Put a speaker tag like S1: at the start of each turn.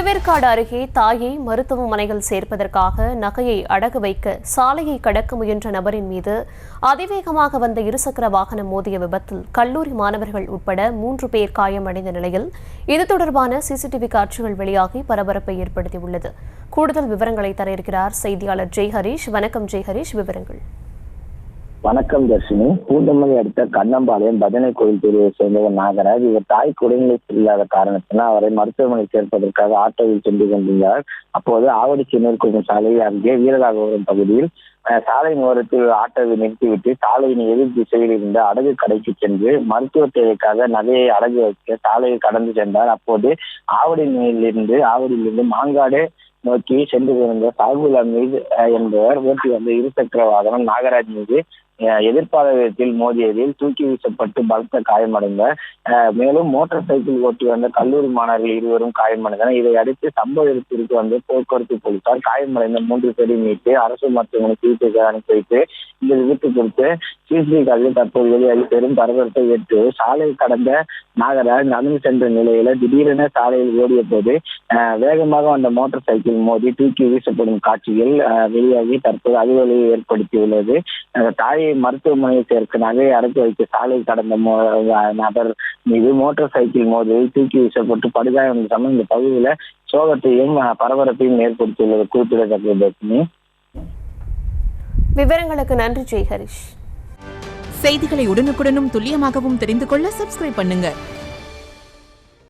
S1: திருவேற்காடு அருகே தாயை மருத்துவமனையில் சேர்ப்பதற்காக நகையை அடகு வைக்க சாலையை கடக்க முயன்ற நபரின் மீது அதிவேகமாக வந்த இருசக்கர வாகனம் மோதிய விபத்தில் கல்லூரி மாணவர்கள் உட்பட 3 பேர் காயமடைந்த நிலையில் இது தொடர்பான சிசிடிவி காட்சிகள் வெளியாகி பரபரப்பை ஏற்படுத்தியுள்ளது. கூடுதல் விவரங்களை தர இருக்கிறார் செய்தியாளர் ஜெய் ஹரீஷ். வணக்கம் ஜெய் ஹரீஷ், விவரங்கள்.
S2: வணக்கம் தர்ஷினி. பூந்தமல்லி அடுத்த கண்ணம்பாளையம் பஜனை கோயில் தெருவை சேர்ந்தவர் நாகராஜ். இவர் தாய்க்கு உடல்நிலை சரியில்லாத காரணத்தினால் அவரை மருத்துவமனை சேர்ப்பதற்காக ஆட்டோவில் சென்று கொண்டிருந்தார். அப்போது ஆவடி சின்னூர் சாலை அருகே வீரராகபுரம் பகுதியில் சாலை ஓரத்தில் ஆட்டோவை நிறுத்திவிட்டு சாலையின் எதிர் திசையில் இருந்த அடகு கடைக்கு சென்று மருத்துவ தேவைக்காக நகையை அடகு வைக்க சாலையை கடந்து சென்றார். அப்போது ஆவடியிலிருந்து மாங்காடு நோக்கி சென்று கொண்டிருந்த சாகுல் அமீது என்பவர் ஓட்டி வந்த இருசக்கர வாகனம் நாகராஜ் மீது எதிர்பாராதத்தில் மோதியதில் தூக்கி வீசப்பட்டு பலத்த காயமடைந்தார். மேலும் மோட்டார் சைக்கிள் ஓட்டி வந்த கல்லூரி மாணவர்கள் 2 பேரும் காயமடைந்தனர். இதை அடுத்து சம்பவ இடத்திற்கு வந்த போக்குவரத்து போலீசார் காயமடைந்த 3 பேரை மீட்டு அரசு மருத்துவமனை சிகிச்சைக்கு அனுப்பி வைத்து இந்த விபத்து குறித்து சிசிடிவி காட்சியில் தற்போது வெளியாகி பெரும் பரபரப்பை ஏற்று சாலை கடந்த நாகராஜ் நடந்து சென்ற நிலையில திடீரென சாலையில் ஓடிய போது வேகமாக வந்த மோட்டார் சைக்கிள் மோதி தூக்கி வீசப்படும் காட்சிகள் வெளியாகி தற்போது அதிர்வலையை ஏற்படுத்தியுள்ளது. தாயை மருத்துவமனையில் சேர்க்க நகையை அடக்கி வைத்து சாலை கடந்த நபர் மீது மோட்டார் சைக்கிள் மோதியில் தூக்கி வீசப்பட்டு படுகாயம் இந்த பகுதியில சோகத்தையும் பரபரப்பையும் ஏற்படுத்தியுள்ளது குறிப்பிடத்தக்கது.
S1: விவரங்களுக்கு நன்றி ஜெய் ஹரீஷ்.
S3: செய்திகளை உடனுக்குடனும் துல்லியமாகவும் தெரிந்து கொள்ள சப்ஸ்கிரைப் பண்ணுங்க.